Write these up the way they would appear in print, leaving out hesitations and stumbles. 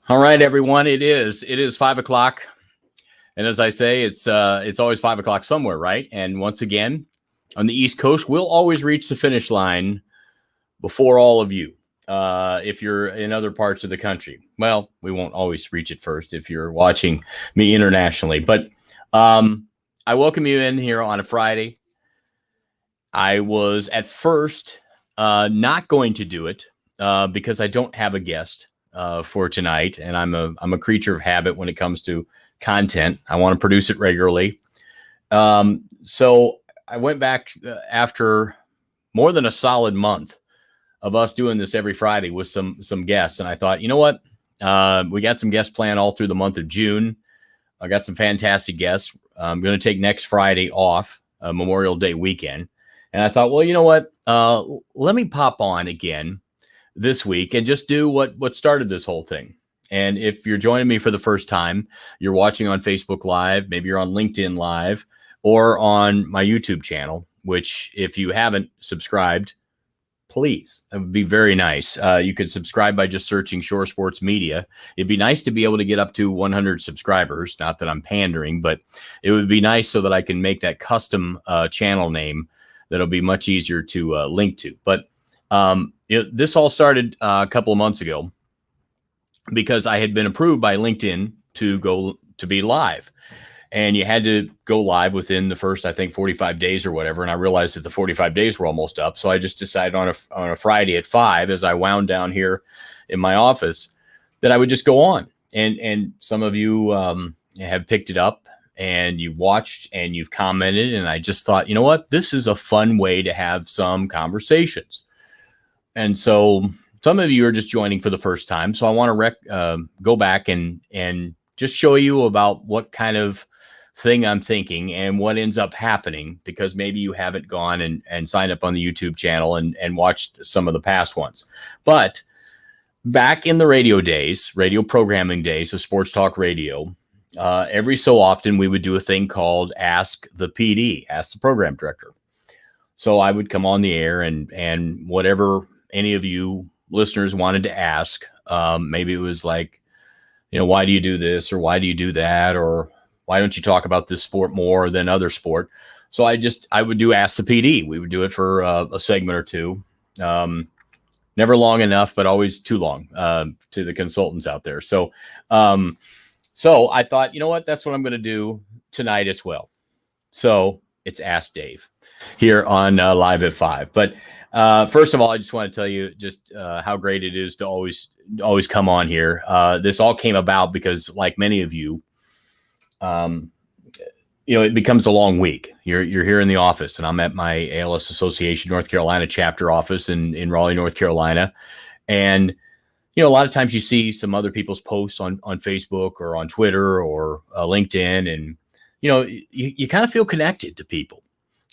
All right, everyone. It is 5 o'clock. And as I say, it's always 5 o'clock somewhere, right? And once again, on the East Coast, we'll always reach the finish line before all of you. If you're in other parts of the country, well, we won't always reach it first if you're watching me internationally. But I welcome you in here on a Friday. I was at first not going to do it because I don't have a guest for tonight, and I'm a creature of habit when it comes to content. I want to produce it regularly. So I went back after more than a solid month of us doing this every Friday with some guests, and I thought, you know what? We got some guests planned all through the month of June. I got some fantastic guests. I'm going to take next Friday off, Memorial Day weekend. And I thought, well, you know what? Let me pop on again this week and just do what started this whole thing. And if you're joining me for the first time, you're watching on Facebook Live, maybe you're on LinkedIn Live, or on my YouTube channel, which if you haven't subscribed, please, it would be very nice. You could subscribe by just searching Shore Sports Media. It'd be nice to be able to get up to 100 subscribers. Not that I'm pandering, but it would be nice so that I can make that custom channel name that'll be much easier to link to. But this all started a couple of months ago because I had been approved by LinkedIn to be live. And you had to go live within the first, I think, 45 days or whatever. And I realized that the 45 days were almost up. So I just decided on a Friday at 5, as I wound down here in my office, that I would just go on. And some of you have picked it up and you've watched and you've commented. And I just thought, you know what? This is a fun way to have some conversations. And so some of you are just joining for the first time. So I want to go back and just show you about what kind of thing I'm thinking and what ends up happening, because maybe you haven't gone and signed up on the YouTube channel and watched some of the past ones. But back in the radio programming days of sports talk radio, every so often we would do a thing called Ask the PD, Ask the Program Director. So I would come on the air and whatever any of you listeners wanted to ask, maybe it was like, why do you do this, or why do you do that, or why don't you talk about this sport more than other sport? So I would do Ask the PD. We would do it for a segment or two. Never long enough, but always too long to the consultants out there. So I thought, you know what? That's what I'm going to do tonight as well. So it's Ask Dave here on Live at 5. But first of all, I just want to tell you just how great it is to always come on here. This all came about because, like many of you, it becomes a long week. You're here in the office, and I'm at my ALS Association North Carolina chapter office in Raleigh, North Carolina. And, a lot of times you see some other people's posts on Facebook or on Twitter or LinkedIn, and, you kind of feel connected to people.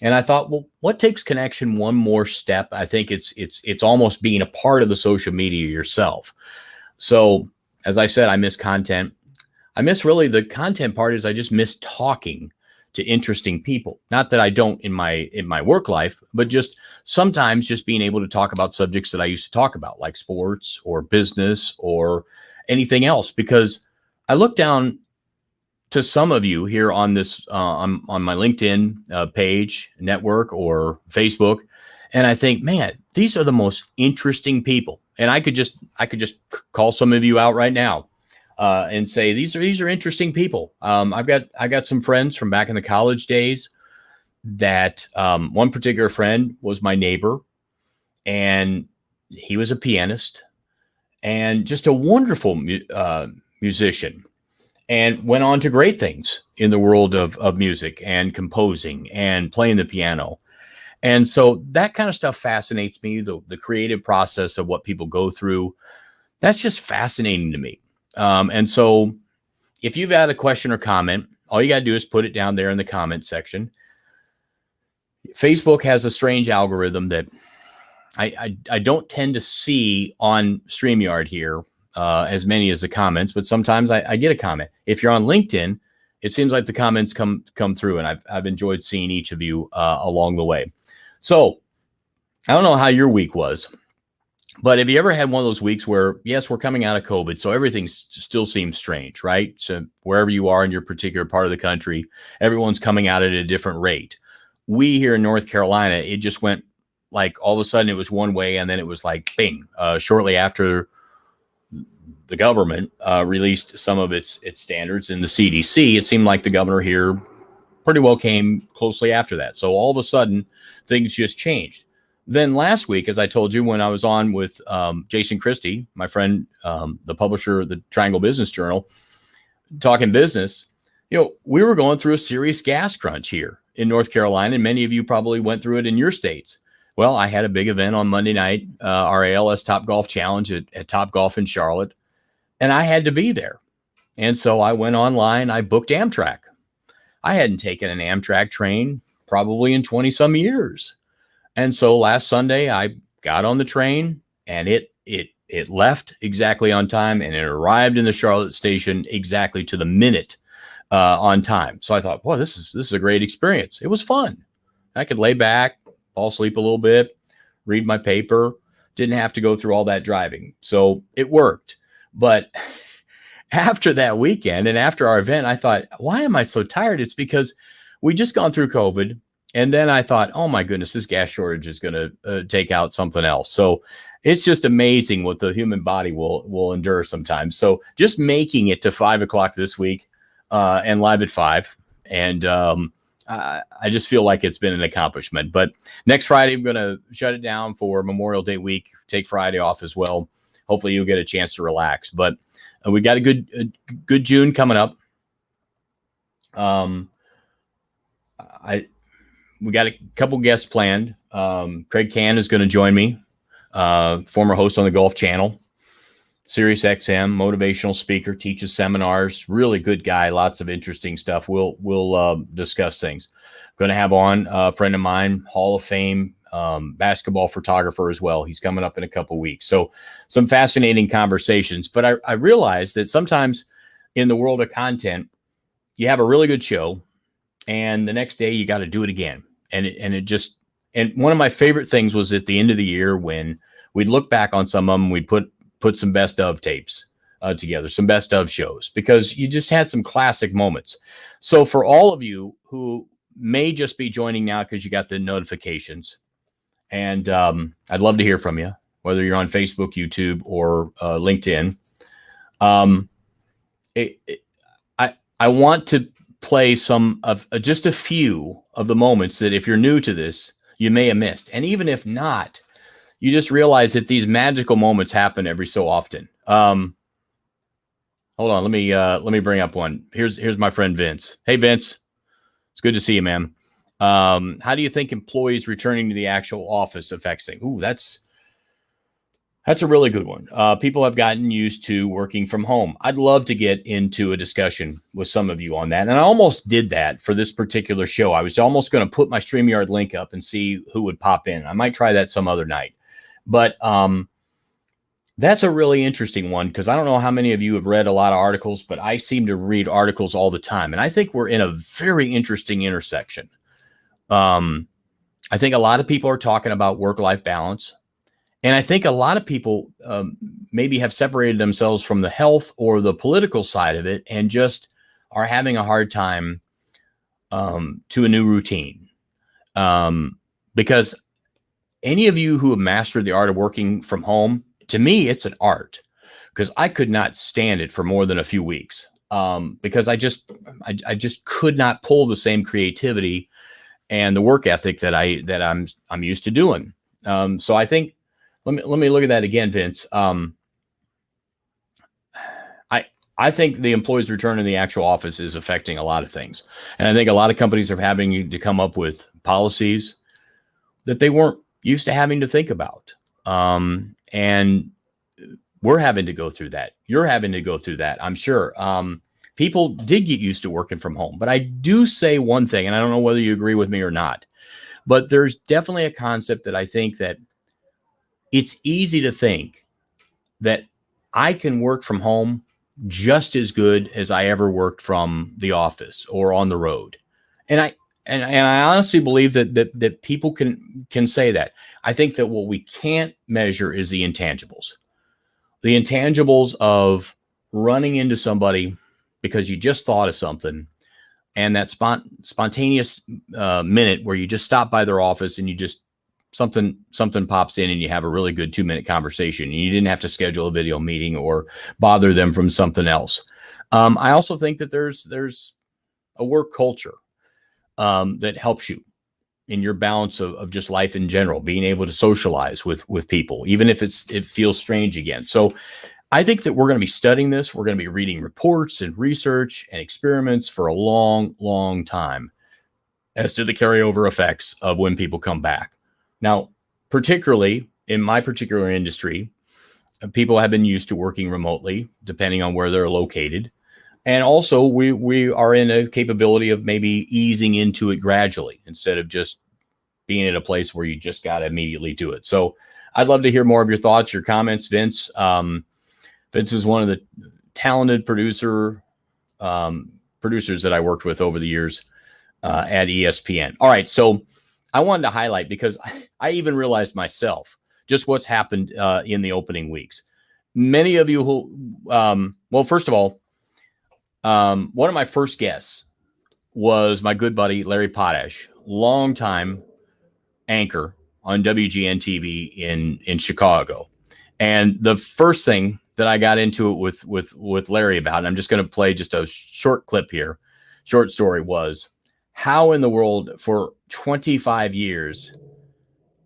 And I thought, well, what takes connection one more step? I think it's almost being a part of the social media yourself. So as I said, I miss content. I miss really the content part is I just miss talking to interesting people. Not that I don't in my work life, but just sometimes just being able to talk about subjects that I used to talk about, like sports or business or anything else. Because I look down to some of you here on this on my LinkedIn page, network, or Facebook, and I think, man, these are the most interesting people. And I could just call some of you out right now. And say these are interesting people. I got some friends from back in the college days that one particular friend was my neighbor, and he was a pianist and just a wonderful musician, and went on to great things in the world of music and composing and playing the piano. And so that kind of stuff fascinates me. The creative process of what people go through, that's just fascinating to me. And so if you've got a question or comment, all you got to do is put it down there in the comment section. Facebook has a strange algorithm that I don't tend to see on StreamYard here as many as the comments, but sometimes I get a comment. If you're on LinkedIn, it seems like the comments come through, and I've enjoyed seeing each of you along the way. So I don't know how your week was, But have you ever had one of those weeks where, yes, we're coming out of COVID, so everything still seems strange, right? So wherever you are in your particular part of the country, everyone's coming out at a different rate. We here in North Carolina, it just went like all of a sudden it was one way, and then it was like bing. Shortly after the government released some of its standards in the CDC, it seemed like the governor here pretty well came closely after that. So all of a sudden, things just changed. Then last week, as I told you, when I was on with Jason Christie, my friend, the publisher of the Triangle Business Journal, talking business, we were going through a serious gas crunch here in North Carolina, and many of you probably went through it in your states. Well, I had a big event on Monday night, our ALS Top Golf Challenge at Top Golf in Charlotte, and I had to be there. And so I went online, I booked Amtrak. I hadn't taken an Amtrak train probably in 20 some years. And so last Sunday I got on the train, and it left exactly on time, and it arrived in the Charlotte station exactly to the minute on time. So I thought, well, this is a great experience. It was fun. I could lay back, fall asleep a little bit, read my paper, didn't have to go through all that driving. So it worked. But after that weekend and after our event, I thought, why am I so tired? It's because we just gone through COVID. And then I thought, oh my goodness, this gas shortage is going to take out something else. So it's just amazing what the human body will endure sometimes. So just making it to 5 o'clock this week and live at 5. And I just feel like it's been an accomplishment. But next Friday, I'm going to shut it down for Memorial Day week, take Friday off as well. Hopefully you'll get a chance to relax. But we got a good June coming up. We got a couple guests planned. Craig Can is going to join me, former host on the Golf Channel, Sirius XM, motivational speaker, teaches seminars, really good guy, lots of interesting stuff. We'll discuss things. Going to have on a friend of mine, Hall of Fame basketball photographer as well. He's coming up in a couple weeks. So some fascinating conversations. But I realized that sometimes in the world of content, you have a really good show, and the next day you got to do it again. And one of my favorite things was at the end of the year when we'd look back on some of them, we'd put some best of tapes together, some best of shows, because you just had some classic moments. So for all of you who may just be joining now because you got the notifications, and I'd love to hear from you, whether you're on Facebook, YouTube, or LinkedIn. I want to play some of just a few of the moments that if you're new to this, you may have missed. And even if not, you just realize that these magical moments happen every so often. Hold on. Let me bring up one. Here's my friend Vince. Hey, Vince. It's good to see you, man. How do you think employees returning to the actual office affects things? Ooh, that's a really good one. People have gotten used to working from home. I'd love to get into a discussion with some of you on that. And I almost did that for this particular show. I was almost going to put my StreamYard link up and see who would pop in. I might try that some other night. But that's a really interesting one, because I don't know how many of you have read a lot of articles, but I seem to read articles all the time. And I think we're in a very interesting intersection. I think a lot of people are talking about work-life balance. And I think a lot of people maybe have separated themselves from the health or the political side of it and just are having a hard time to a new routine. Because any of you who have mastered the art of working from home, to me, it's an art, because I could not stand it for more than a few weeks because I just could not pull the same creativity and the work ethic that I'm used to doing. So I think, let me look at that again, Vince. I think the employees' return to the actual office is affecting a lot of things. And I think a lot of companies are having to come up with policies that they weren't used to having to think about. And we're having to go through that. You're having to go through that, I'm sure. People did get used to working from home. But I do say one thing, and I don't know whether you agree with me or not, but there's definitely a concept that I think that it's easy to think that I can work from home just as good as I ever worked from the office or on the road. And And I honestly believe that people can say that. I think that what we can't measure is the intangibles. The intangibles of running into somebody because you just thought of something, and that spontaneous minute where you just stop by their office and you just something pops in and you have a really good 2-minute conversation, and you didn't have to schedule a video meeting or bother them from something else. I also think that there's a work culture that helps you in your balance of just life in general, being able to socialize with people, even if it feels strange again. So I think that we're going to be studying this. We're going to be reading reports and research and experiments for a long, long time as to the carryover effects of when people come back. Now, particularly in my particular industry, people have been used to working remotely, depending on where they're located. And also we are in a capability of maybe easing into it gradually instead of just being at a place where you just got to immediately do it. So I'd love to hear more of your thoughts, your comments, Vince. Vince is one of the talented producers that I worked with over the years at ESPN. All right. So I wanted to highlight, because I even realized myself just what's happened in the opening weeks. Many of you who, well, first of all, one of my first guests was my good buddy, Larry Potash, longtime anchor on WGN TV in Chicago. And the first thing that I got into it with Larry about, and I'm just going to play just a short clip here, short story, was how in the world for 25 years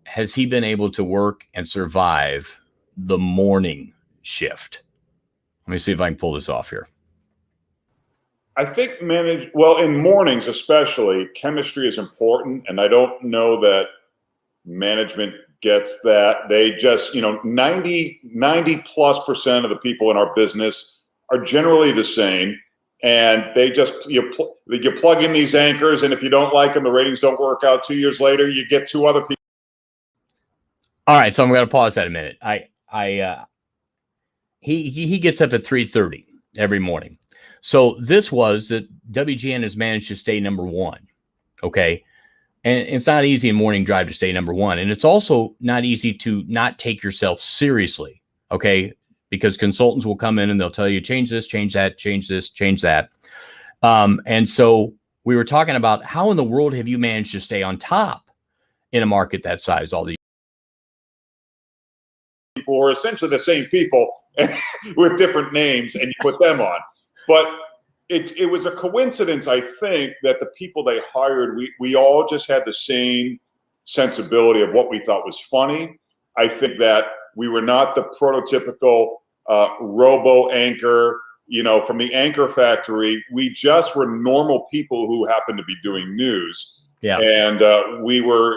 has he been able to work and survive the morning shift? Let me see if I can pull this off here. I think in mornings especially, chemistry is important, and I don't know that management gets that. They just, 90+% of the people in our business are generally the same, and they just you plug in these anchors, and if you don't like them, the ratings don't work out. 2 years later, you get two other people. All right, so I'm going to pause that a minute. He gets up at 3:30 every morning. So this was that WGN has managed to stay number one. Okay. And it's not easy in morning drive to stay number one. And it's also not easy to not take yourself seriously. Okay. Because consultants will come in and they'll tell you, change this, change that, change this, change that. And so we were talking about how in the world have you managed to stay on top in a market that size all these people are essentially the same people with different names, and you put them on. But it was a coincidence, I think, that the people they hired, we all just had the same sensibility of what we thought was funny. I think that we were not the prototypical robo anchor, from the anchor factory. We just were normal people who happened to be doing news. Yeah. And we were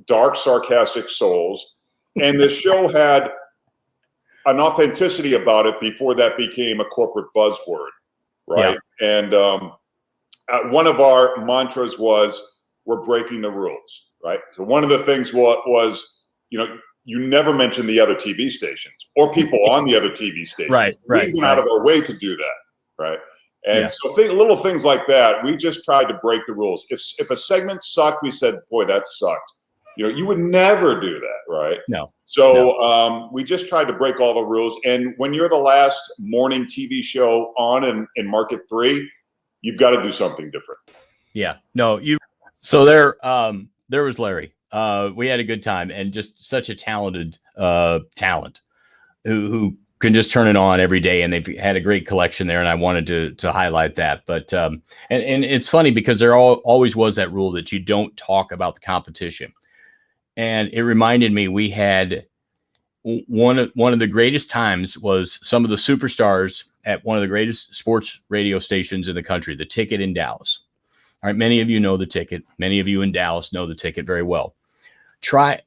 dark, sarcastic souls. And the show had an authenticity about it before that became a corporate buzzword. Right. Yeah. And one of our mantras was, we're breaking the rules. Right. So one of the things was, you never mention the other TV stations or people on the other TV stations. Right. We went out of our way to do that. Right. And so little things like that, we just tried to break the rules. If a segment sucked, we said, boy, that sucked. You would never do that. Right. No. So we just tried to break all the rules. And when you're the last morning TV show on in Market 3, you've got to do something different. Yeah. No, so there was Larry. We had a good time, and just such a talented talent who can just turn it on every day. And they've had a great collection there. And I wanted to highlight that. But and it's funny because there always was that rule that you don't talk about the competition. And it reminded me, we had one of the greatest times was some of the superstars at one of the greatest sports radio stations in the country, The Ticket in Dallas. All right. Many of you know The Ticket. Many of you in Dallas know The Ticket very well. Try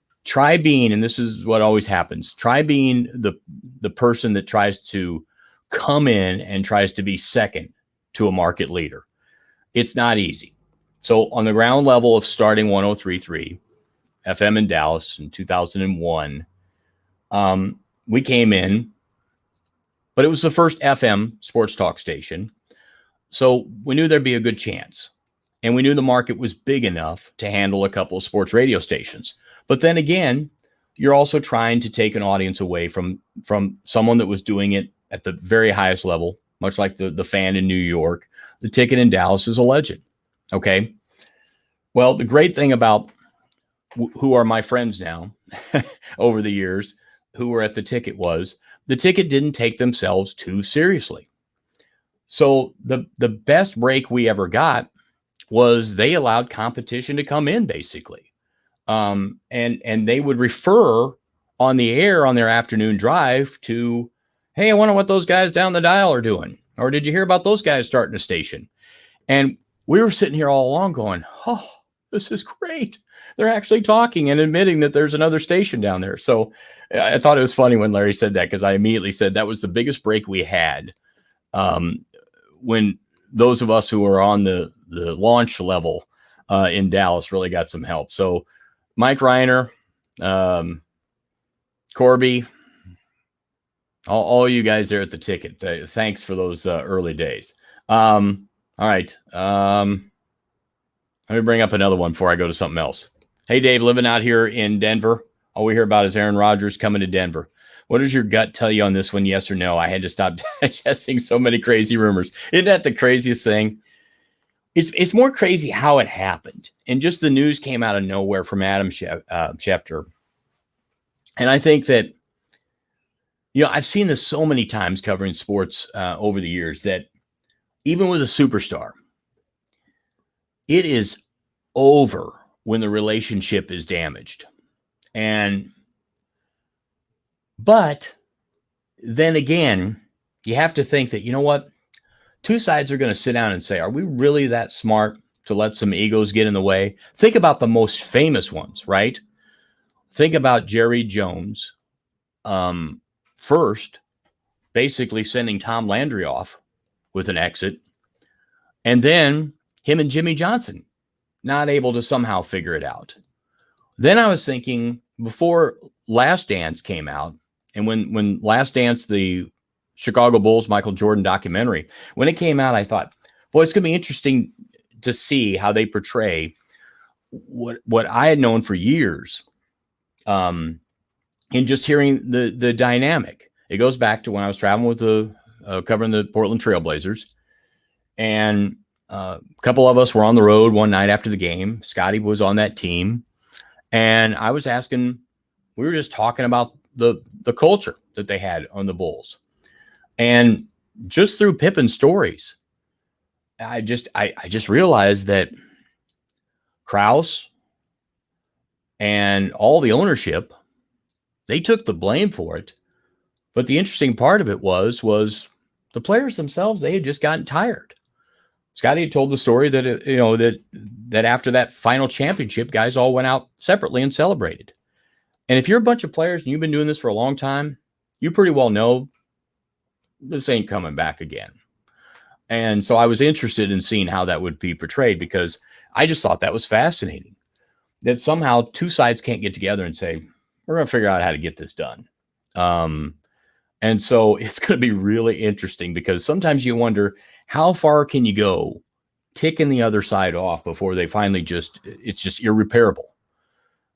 being, and this is what always happens, try being the person that tries to come in and tries to be second to a market leader. It's not easy. So on the ground level of starting 103.3 FM in Dallas in 2001, we came in, but it was the first FM sports talk station. So we knew there'd be a good chance. And we knew the market was big enough to handle a couple of sports radio stations. But then again, you're also trying to take an audience away from someone that was doing it at the very highest level, much like the fan in New York. The Ticket in Dallas is a legend. Okay. Well, the great thing about who are my friends now over the years who were at the Ticket was the Ticket didn't take themselves too seriously. So the best break we ever got was they allowed competition to come in, basically. And they would refer on the air on their afternoon drive to, hey, I wonder what those guys down the dial are doing. Or did you hear about those guys starting a station? And we were sitting here all along going, oh, this is great. They're actually talking and admitting that there's another station down there. So I thought it was funny when Larry said that, because I immediately said that was the biggest break we had when those of us who were on the launch level in Dallas really got some help. So Mike Reiner, Corby, all you guys there at the Ticket, thanks for those early days. All right. Let me bring up another one before I go to something else. Hey, Dave, living out here in Denver, all we hear about is Aaron Rodgers coming to Denver. What does your gut tell you on this one, yes or no? I had to stop digesting so many crazy rumors. Isn't that the craziest thing? It's more crazy how it happened. And just the news came out of nowhere from Adam Schefter. And I think that, I've seen this so many times covering sports over the years that even with a superstar, it is over when the relationship is damaged. But then again, you have to think that, you know what? Two sides are going to sit down and say, are we really that smart to let some egos get in the way? Think about the most famous ones, right? Think about Jerry Jones first, basically sending Tom Landry off with an exit. And then him and Jimmy Johnson not able to somehow figure it out. Then I was thinking, before Last Dance came out, and when Last Dance, the Chicago Bulls, Michael Jordan documentary, when it came out, I thought, boy, it's going to be interesting to see how they portray what I had known for years in just hearing the dynamic. It goes back to when I was traveling with covering the Portland Trailblazers, and a couple of us were on the road one night after the game. Scotty was on that team. And I was asking, we were just talking about the culture that they had on the Bulls. And just through Pippen's stories, I just realized that Krause and all the ownership, they took the blame for it. But the interesting part of it was the players themselves, they had just gotten tired. Scotty had told the story that, that after that final championship, guys all went out separately and celebrated. And if you're a bunch of players and you've been doing this for a long time, you pretty well know this ain't coming back again. And so I was interested in seeing how that would be portrayed, because I just thought that was fascinating, that somehow two sides can't get together and say, we're going to figure out how to get this done. And so it's going to be really interesting, because sometimes you wonder, how far can you go ticking the other side off before they finally it's just irreparable.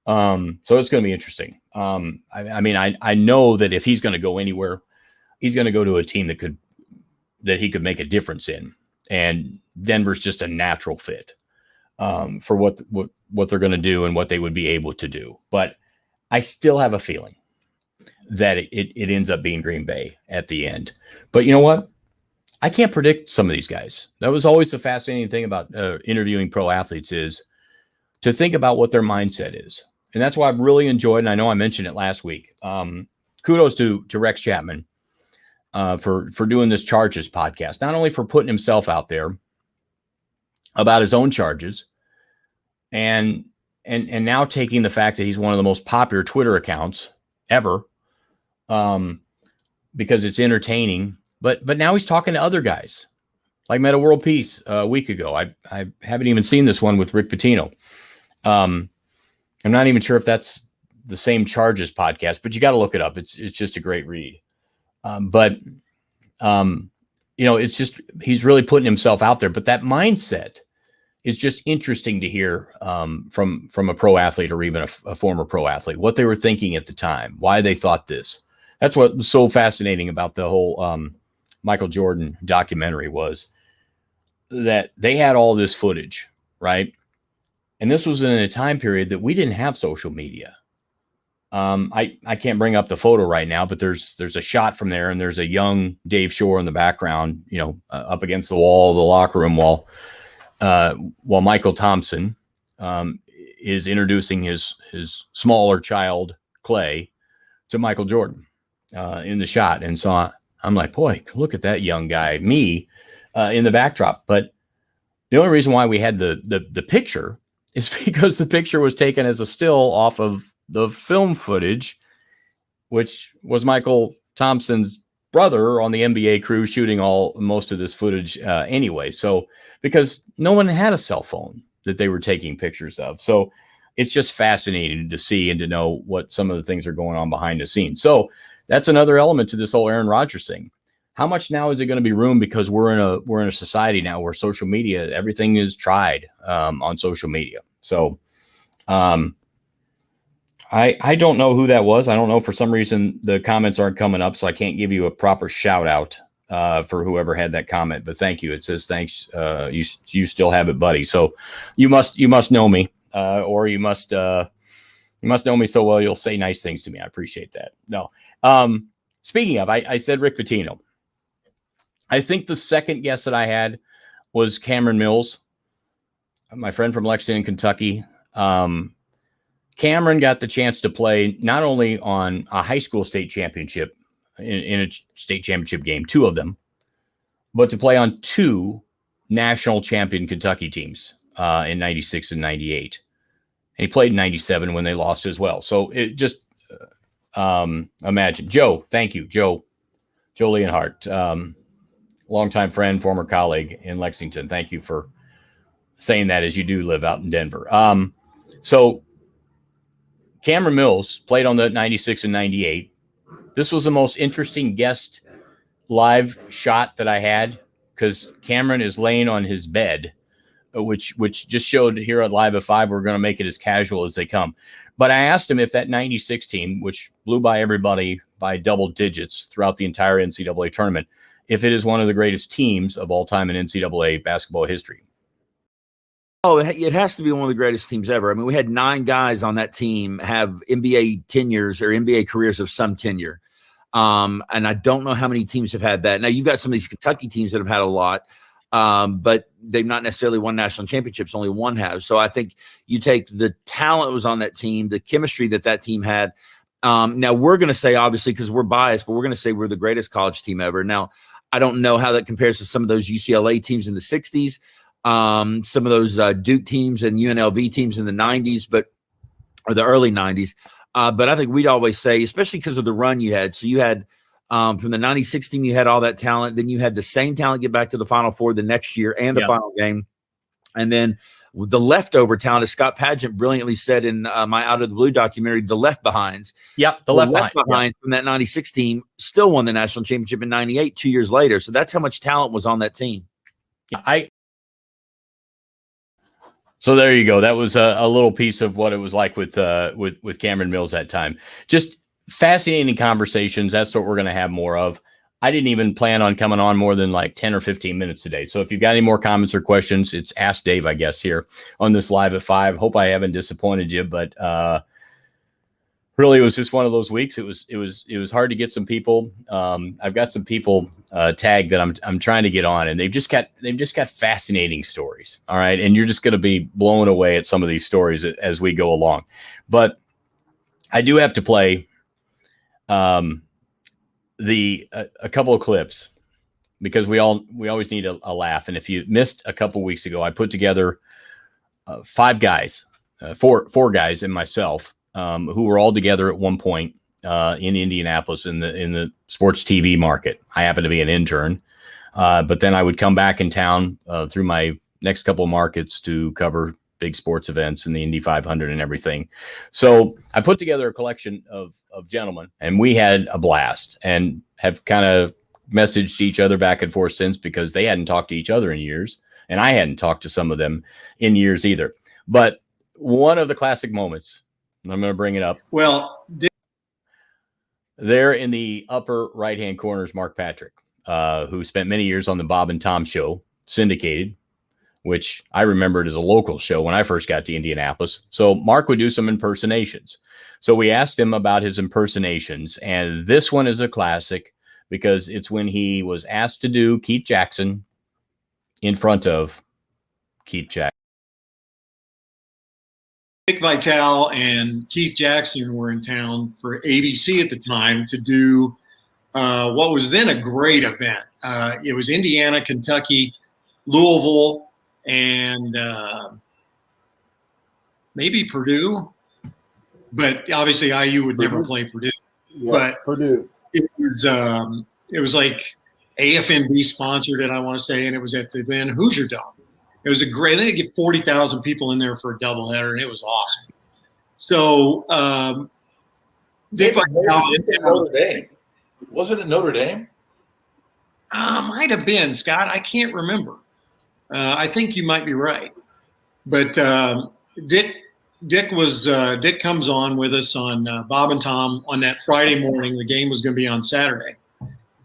So it's going to be interesting. I know that if he's going to go anywhere, he's going to go to a team that he could make a difference in. And Denver's just a natural fit for what they're going to do and what they would be able to do. But I still have a feeling that it ends up being Green Bay at the end. But you know what? I can't predict some of these guys. That was always the fascinating thing about interviewing pro athletes, is to think about what their mindset is. And that's why I've really enjoyed, and I know I mentioned it last week. Kudos to Rex Chapman for doing this Charges podcast, not only for putting himself out there about his own charges, and now taking the fact that he's one of the most popular Twitter accounts ever, because it's entertaining. But now he's talking to other guys like Meta World Peace a week ago. I haven't even seen this one with Rick Pitino. I'm not even sure if that's the same Charges podcast, but you got to look it up. It's just a great read. It's just, he's really putting himself out there. But that mindset is just interesting to hear from a pro athlete or even a former pro athlete, what they were thinking at the time, why they thought this. That's what was so fascinating about the whole Michael Jordan documentary, was that they had all this footage, right? And this was in a time period that we didn't have social media. I can't bring up the photo right now, but there's a shot from there, and there's a young Dave Shore in the background, up against the wall, the locker room wall, while Michael Thompson is introducing his smaller child Clay to Michael Jordan in the shot. And so I'm like, boy, look at that young guy, me in the backdrop. But the only reason why we had the picture is because the picture was taken as a still off of the film footage, which was Michael Thompson's brother on the NBA crew shooting most of this footage anyway. So because no one had a cell phone that they were taking pictures of. So it's just fascinating to see and to know what some of the things are going on behind the scenes. So that's another element to this whole Aaron Rodgers thing. How much now is it going to be room, because we're in a society now where social media, everything is tried on social media. So I don't know who that was. I don't know, for some reason the comments aren't coming up, so I can't give you a proper shout out for whoever had that comment. But thank you. It says thanks. You still have it, buddy. So you must know me, or you must know me so well you'll say nice things to me. I appreciate that. No. Speaking of, I said Rick Pitino. I think the second guest that I had was Cameron Mills, my friend from Lexington, Kentucky. Cameron got the chance to play not only on a high school state championship, in a state championship game, 2 of them, but to play on 2 national champion Kentucky teams in 96 and 98. And he played in 97 when they lost as well. So it just imagine. Joe, thank you. Joe Leonhardt, longtime friend, former colleague in Lexington. Thank you for saying that, as you do live out in Denver. So Cameron Mills played on the 96 and 98. This was the most interesting guest live shot that I had, because Cameron is laying on his bed, which just showed here at Live at 5, we're going to make it as casual as they come. But I asked him if that 96 team, which blew by everybody by double digits throughout the entire NCAA tournament, if it is one of the greatest teams of all time in NCAA basketball history. Oh, it has to be one of the greatest teams ever. I mean, we had 9 guys on that team have NBA tenures or NBA careers of some tenure. And I don't know how many teams have had that. Now, you've got some of these Kentucky teams that have had a lot, but they've not necessarily won national championships. Only one has. So I think you take the talent that was on that team, the chemistry that team had. Now, we're going to say, obviously, because we're biased, but we're going to say we're the greatest college team ever. Now, I don't know how that compares to some of those UCLA teams in the 60s. Some of those Duke teams and UNLV teams in the 90s, or the early 90s. But I think we'd always say, especially because of the run you had. So you had from the 96 team, you had all that talent. Then you had the same talent get back to the Final Four the next year and the final game. And then the leftover talent, as Scott Padgett brilliantly said in my Out of the Blue documentary, the left behinds. Yep, the left behind from that 96 team still won the national championship in 98, 2 years later. So that's how much talent was on that team. So there you go. That was a little piece of what it was like with Cameron Mills that time. Just fascinating conversations. That's what we're going to have more of. I didn't even plan on coming on more than like 10 or 15 minutes today. So if you've got any more comments or questions, it's Ask Dave, I guess, here on this Live at 5. Hope I haven't disappointed you, but really, it was just one of those weeks. It was hard to get some people. I've got some people tagged that I'm trying to get on, and they've just got fascinating stories. All right, and you're just going to be blown away at some of these stories as we go along. But I do have to play a couple of clips, because we always need a laugh. And if you missed a couple weeks ago, I put together 5 guys, four guys and myself, who were all together at one point in Indianapolis in the sports TV market. I happened to be an intern, but then I would come back in town through my next couple of markets to cover big sports events and the Indy 500 and everything. So I put together a collection of gentlemen, and we had a blast and have kind of messaged each other back and forth since, because they hadn't talked to each other in years. And I hadn't talked to some of them in years either. But one of the classic moments, I'm going to bring it up. Well, there in the upper right-hand corner is Mark Patrick, who spent many years on the Bob and Tom Show, syndicated, which I remembered as a local show when I first got to Indianapolis. So Mark would do some impersonations. So we asked him about his impersonations, and this one is a classic because it's when he was asked to do Keith Jackson in front of Keith Jackson. Dick Vitale and Keith Jackson were in town for ABC at the time to do what was then a great event. It was Indiana, Kentucky, Louisville, and maybe Purdue. But obviously IU would never play Purdue. Yeah, but Purdue. It was like AFMB sponsored it, I want to say, and it was at the then Hoosier Dome. It was a great. They get 40,000 people in there for a doubleheader, and it was awesome. So, Dick Vitale, Notre Dame. Wasn't it Notre Dame? Might have been, Scott. I can't remember. I think you might be right. But Dick comes on with us on Bob and Tom on that Friday morning. The game was going to be on Saturday,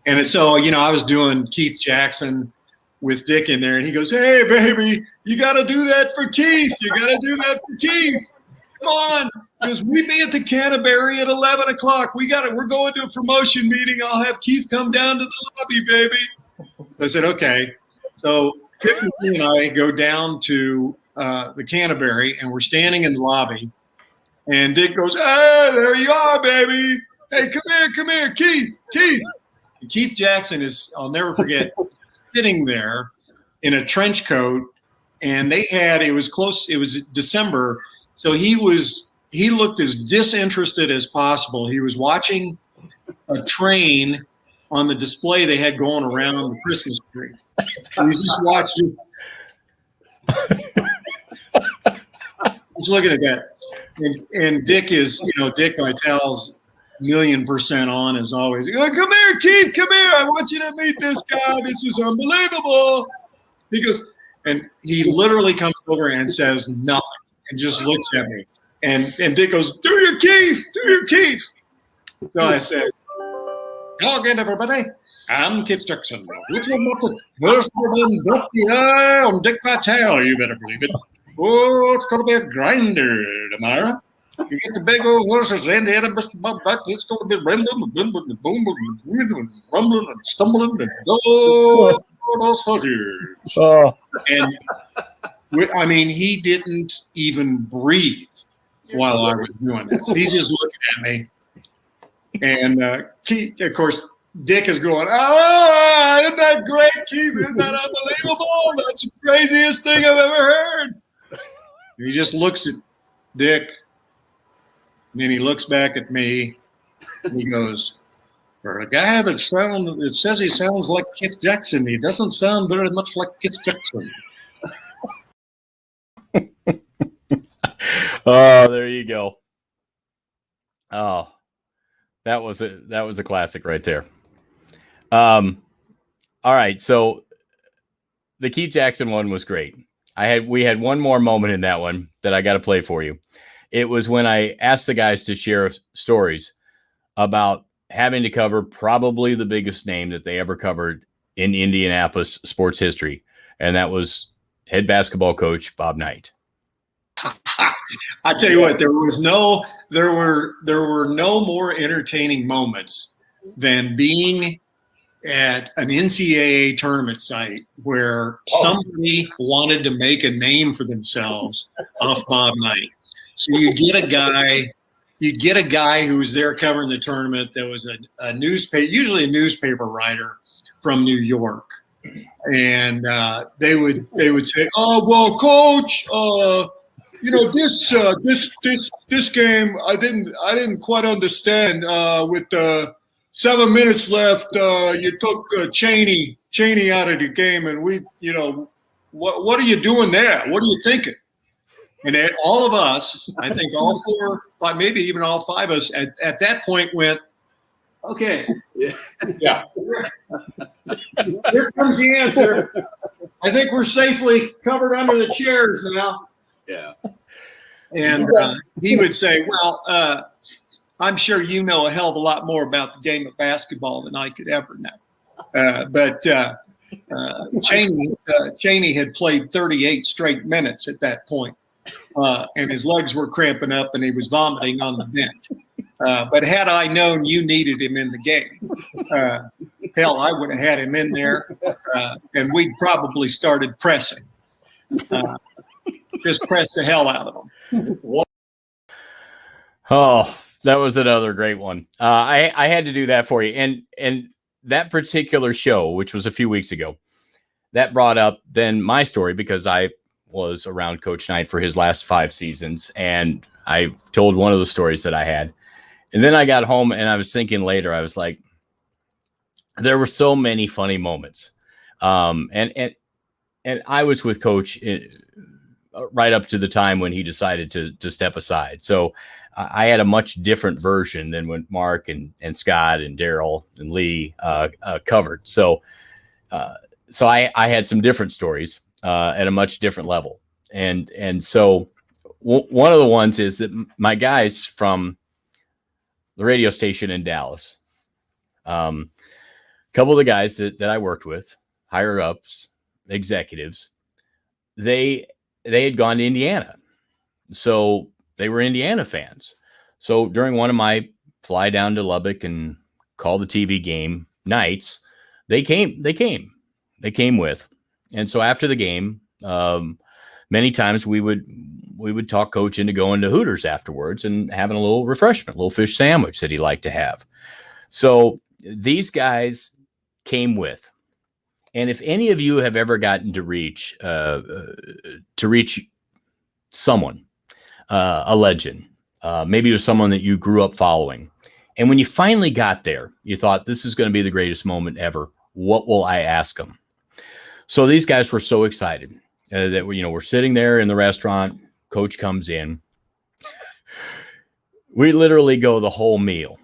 and so I was doing Keith Jackson with Dick in there, and he goes, "Hey, baby, you got to do that for Keith. You got to do that for Keith. Come on, because we be at the Canterbury at 11 o'clock. We're going to a promotion meeting. I'll have Keith come down to the lobby, baby." So I said, "Okay." So Dick and I go down to the Canterbury, and we're standing in the lobby, and Dick goes, "Hey, there you are, baby. Hey, come here, Keith. And Keith Jackson is, I'll never forget, sitting there in a trench coat, and it was December, so he looked as disinterested as possible. He was watching a train on the display they had going around the Christmas tree. He's just watching. He's looking at that. And Dick is, Dick Vitale's 1,000,000% on as always. He goes, "Come here, Keith, come here. I want you to meet this guy. This is unbelievable." He goes, and he literally comes over and says nothing and just looks at me. And Dick goes, "Do your Keith, do your Keith." So I said, "Hello again, everybody. I'm Keith Jackson. First I'm Dick Vitale, you better believe it. Oh, it's going to be a grinder tomorrow. You get the big old horses in there, Mr. Bob Buck. It's going to be rambling and boom and boom and rumbling and stumbling and go those horses." And he didn't even breathe while I was doing this. He's just looking at me. And Keith, of course, Dick is going, "Oh, isn't that great, Keith? Isn't that unbelievable? That's the craziest thing I've ever heard." And he just looks at Dick, and then he looks back at me, and he goes, "For a guy that says he sounds like Keith Jackson, he doesn't sound very much like Keith Jackson." Oh, there you go. Oh, that was a classic right there. All right, so the Keith Jackson one was great. We had one more moment in that one that I got to play for you. It was when I asked the guys to share stories about having to cover probably the biggest name that they ever covered in Indianapolis sports history, and that was head basketball coach Bob Knight. I tell you what, there were no more entertaining moments than being at an NCAA tournament site where somebody wanted to make a name for themselves off Bob Knight. So you get a guy who was there covering the tournament that was a newspaper, usually a newspaper writer from New York, and they would say, "Oh well, Coach, this game I didn't quite understand. With 7 minutes left, you took Cheney out of the game, and what are you doing there? What are you thinking?" And all of us, I think all 4, 5, maybe even all 5 of us at that point went, "Okay, Yeah. here comes the answer." I think we're safely covered under the chairs now. Yeah. And he would say, well, I'm sure you know a hell of a lot more about the game of basketball than I could ever know. But Cheney had played 38 straight minutes at that point, and his legs were cramping up and he was vomiting on the bench. But had I known you needed him in the game, hell, I would have had him in there, and we'd probably started pressing. Just press the hell out of them. Oh, that was another great one. I had to do that for you. And that particular show, which was a few weeks ago, that brought up then my story because I was around Coach Knight for his last 5 seasons. And I told one of the stories that I had. And then I got home and I was thinking later, I was like, there were so many funny moments. And I was with Coach right up to the time when he decided to step aside. So I had a much different version than when Mark and Scott and Daryl and Lee covered. So I had some different stories at a much different level. And so one of the ones is that my guys from the radio station in Dallas, a couple of the guys that I worked with, higher ups, executives, they had gone to Indiana. So they were Indiana fans. So during one of my fly down to Lubbock and call the TV game nights, they came with. And so after the game, many times we would talk Coach into going to Hooters afterwards and having a little refreshment, a little fish sandwich that he liked to have. So these guys came with. And if any of you have ever gotten to reach someone, a legend, maybe it was someone that you grew up following, and when you finally got there, you thought this is going to be the greatest moment ever. What will I ask them? So these guys were so excited that we're sitting there in the restaurant. Coach comes in. We literally go the whole meal,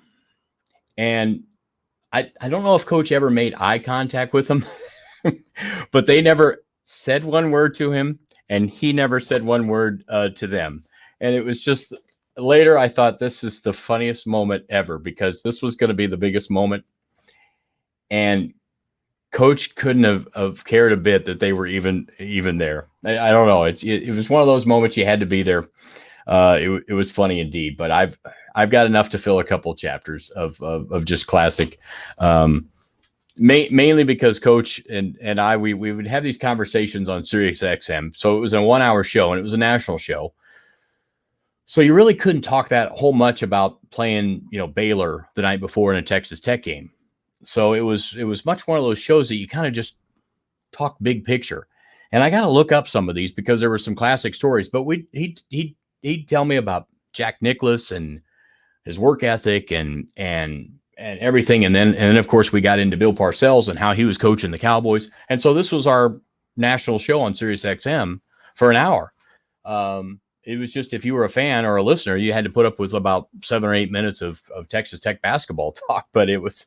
and I don't know if Coach ever made eye contact with them. But they never said one word to him, and he never said one word to them. And it was just later I thought this is the funniest moment ever because this was going to be the biggest moment. And Coach couldn't have cared a bit that they were even there. I don't know. It was one of those moments you had to be there. It was funny indeed. But I've got enough to fill a couple chapters of just classic. Mainly because Coach and I, we would have these conversations on Sirius XM. So it was a 1-hour show and it was a national show. So you really couldn't talk that whole much about playing, Baylor the night before in a Texas Tech game. So it was much one of those shows that you kind of just talk big picture. And I got to look up some of these because there were some classic stories, but he'd tell me about Jack Nicklaus and his work ethic and everything. And then of course we got into Bill Parcells and how he was coaching the Cowboys. And so this was our national show on Sirius XM for an hour. It was just, if you were a fan or a listener, you had to put up with about 7 or 8 minutes of Texas Tech basketball talk, but it was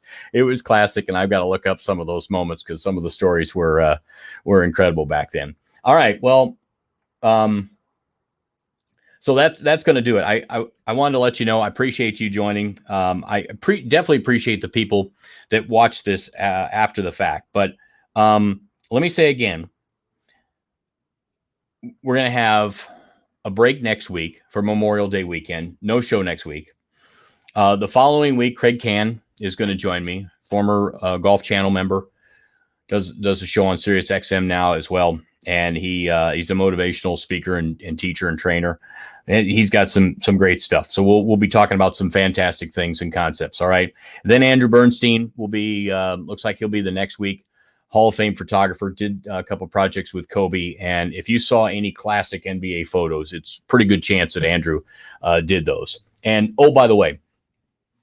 classic. And I've got to look up some of those moments because some of the stories were incredible back then. All right. Well, so that's going to do it. I wanted to let you know, I appreciate you joining. I definitely appreciate the people that watch this after the fact. But let me say again, we're going to have a break next week for Memorial Day weekend. No show next week. The following week, Craig Cann is going to join me, former Golf Channel member, does a show on Sirius XM now as well. And he's a motivational speaker and teacher and trainer. And he's got some great stuff. So we'll be talking about some fantastic things and concepts. All right. Then Andrew Bernstein will be, looks like he'll be the next week. Hall of Fame photographer, did a couple projects with Kobe. And if you saw any classic NBA photos, it's pretty good chance that Andrew did those. And oh, by the way,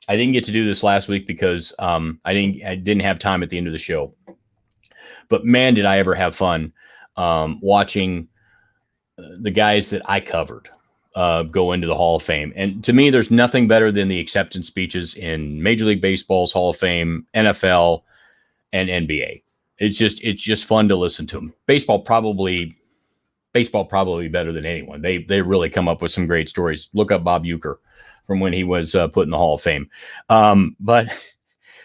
I didn't get to do this last week because I didn't have time at the end of the show. But man, did I ever have fun watching the guys that I covered go into the Hall of Fame. And to me, there's nothing better than the acceptance speeches in Major League Baseball's Hall of Fame, NFL, and NBA. it's just fun to listen to him. Baseball probably better than anyone. They really come up with some great stories. Look up Bob Uecker from when he was put in the Hall of Fame. But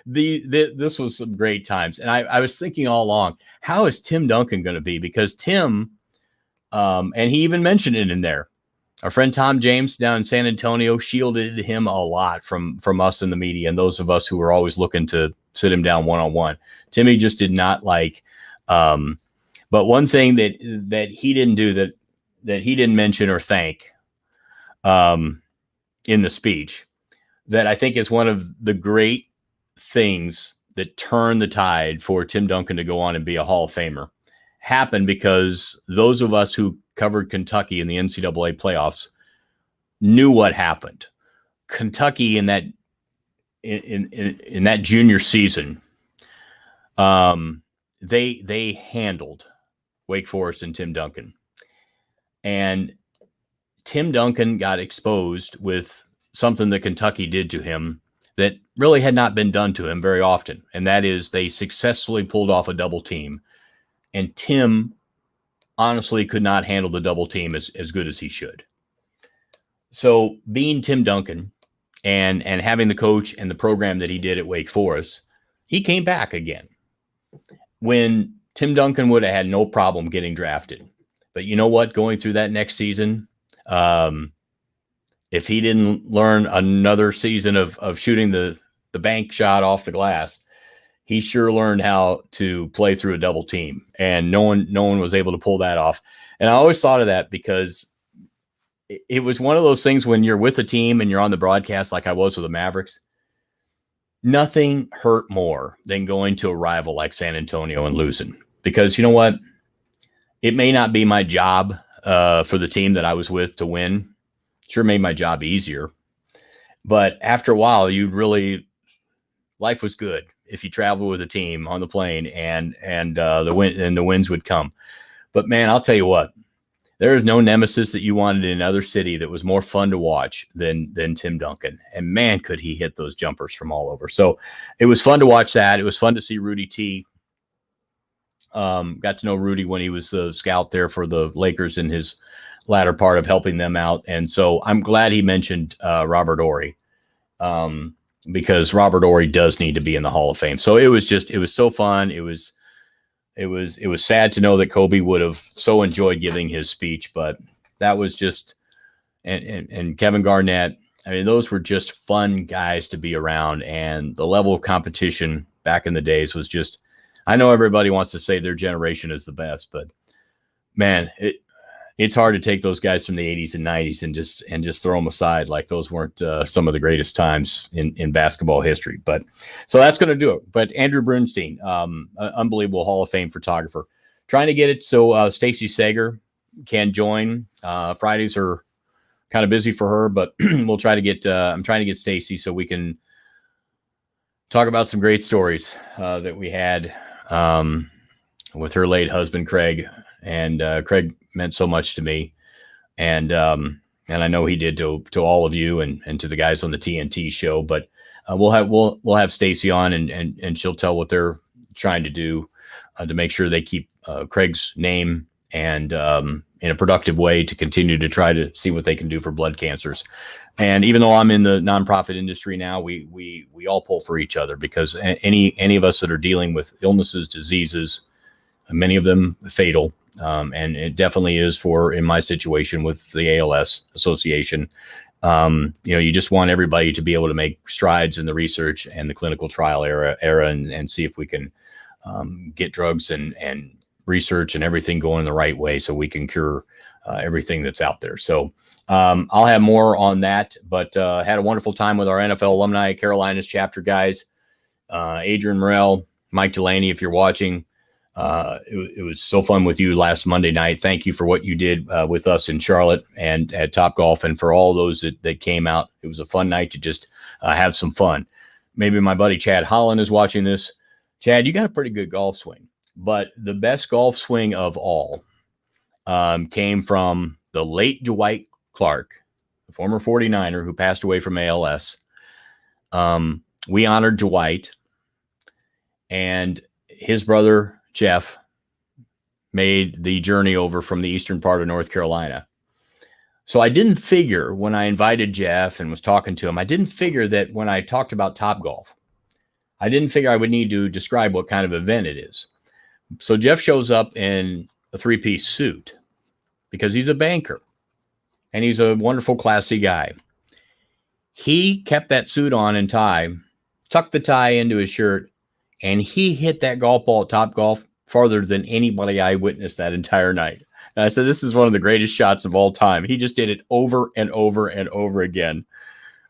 this was some great times. And I was thinking all along, how is Tim Duncan going to be? Because Tim, and he even mentioned it in there, our friend Tom James down in San Antonio shielded him a lot from us in the media and those of us who were always looking to sit him down one-on-one. Timmy just did not like, but one thing that he didn't do that he didn't mention or thank in the speech, that I think is one of the great things that turned the tide for Tim Duncan to go on and be a Hall of Famer, happened because those of us who covered Kentucky in the NCAA playoffs knew what happened. Kentucky in that junior season, they handled Wake Forest and Tim Duncan. And Tim Duncan got exposed with something that Kentucky did to him that really had not been done to him very often. And that is they successfully pulled off a double team. And Tim honestly could not handle the double team as good as he should. So being Tim Duncan and having the coach and the program that he did at Wake Forest, he came back again when Tim Duncan would have had no problem getting drafted. But you know what? Going through that next season, if he didn't learn another season of shooting the bank shot off the glass, he sure learned how to play through a double team, and no one was able to pull that off. And I always thought of that because it was one of those things when you're with a team and you're on the broadcast, like I was with the Mavericks, nothing hurt more than going to a rival like San Antonio and losing, because you know what? It may not be my job for the team that I was with to win. Sure made my job easier. But after a while, life was good if you travel with a team on the plane and the wins would come. But man, I'll tell you what, there is no nemesis that you wanted in another city that was more fun to watch than Tim Duncan. And man, could he hit those jumpers from all over. So it was fun to watch that. It was fun to see Rudy T. Got to know Rudy when he was the scout there for the Lakers in his latter part of helping them out. And so I'm glad he mentioned Robert Horry, because Robert Horry does need to be in the Hall of Fame. So it was so fun. It was sad to know that Kobe would have so enjoyed giving his speech, but that was just, and Kevin Garnett, I mean, those were just fun guys to be around. And the level of competition back in the days was just, I know everybody wants to say their generation is the best, but man, it's hard to take those guys from the 80s and 90s and just throw them aside like those weren't some of the greatest times in basketball history. But so that's going to do it. But Andrew Bernstein, unbelievable Hall of Fame photographer, trying to get it so Stacey Sager can join. Fridays are kind of busy for her, but we'll try to get. I'm trying to get Stacey so we can talk about some great stories that we had with her late husband Craig. And Craig meant so much to me, and I know he did to all of you and to the guys on the TNT show. But we'll have Stacey on, and she'll tell what they're trying to do to make sure they keep Craig's name and in a productive way to continue to try to see what they can do for blood cancers. And even though I'm in the nonprofit industry now, we all pull for each other, because any of us that are dealing with illnesses, diseases, many of them fatal. And it definitely is in my situation with the ALS Association. You just want everybody to be able to make strides in the research and the clinical trial era and see if we can get drugs and research and everything going the right way so we can cure everything that's out there. So I'll have more on that, but had a wonderful time with our NFL alumni, Carolinas chapter guys, Adrian Morrell, Mike Delaney, if you're watching. It was so fun with you last Monday night. Thank you for what you did with us in Charlotte and at Topgolf, and for all those that came out. It was a fun night to just have some fun. Maybe my buddy Chad Holland is watching this. Chad, you got a pretty good golf swing, but the best golf swing of all came from the late Dwight Clark, the former 49er who passed away from ALS. We honored Dwight, and his brother Jeff made the journey over from the eastern part of North Carolina. So I didn't figure when I invited Jeff and was talking to him, I didn't figure that when I talked about Topgolf, I didn't figure I would need to describe what kind of event it is. So Jeff shows up in a 3-piece suit because he's a banker and he's a wonderful, classy guy. He kept that suit on and tie, tucked the tie into his shirt, and he hit that golf ball at Topgolf farther than anybody I witnessed that entire night. And I said, this is one of the greatest shots of all time. He just did it over and over and over again.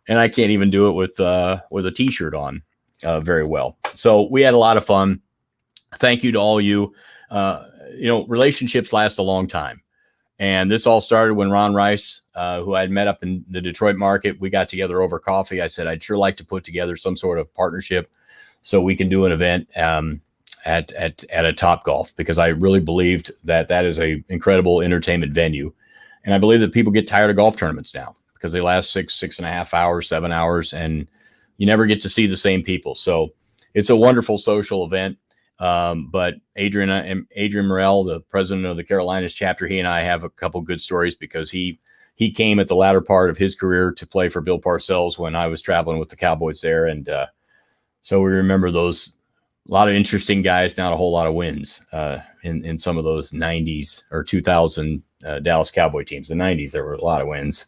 And I can't even do it with a t-shirt on very well. So we had a lot of fun. Thank you to all you. Relationships last a long time. And this all started when Ron Rice, who I had met up in the Detroit market, we got together over coffee. I said, I'd sure like to put together some sort of partnership so we can do an event at a Topgolf, because I really believed that is a incredible entertainment venue. And I believe that people get tired of golf tournaments now because they last 6.5 hours, 7 hours, and you never get to see the same people. So it's a wonderful social event. But Adrian Morell, the president of the Carolinas chapter, he and I have a couple good stories because he came at the latter part of his career to play for Bill Parcells when I was traveling with the Cowboys there. And so we remember those. A lot of interesting guys, not a whole lot of wins in some of those 90s or 2000 Dallas Cowboy teams. The 90s, there were a lot of wins.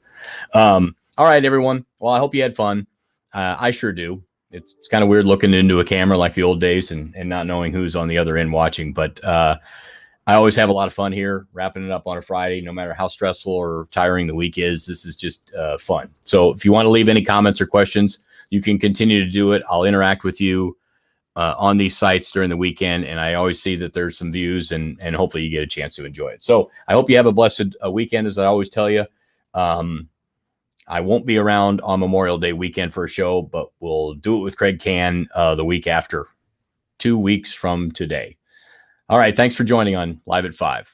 All right, everyone. Well, I hope you had fun. I sure do. It's kind of weird looking into a camera like the old days and not knowing who's on the other end watching. But I always have a lot of fun here, wrapping it up on a Friday, no matter how stressful or tiring the week is. This is just fun. So if you want to leave any comments or questions, you can continue to do it. I'll interact with you on these sites during the weekend, and I always see that there's some views, and hopefully you get a chance to enjoy it. So I hope you have a blessed weekend, as I always tell you. I won't be around on Memorial Day weekend for a show, but we'll do it with Craig Can the week after, 2 weeks from today. All right, thanks for joining on Live at 5.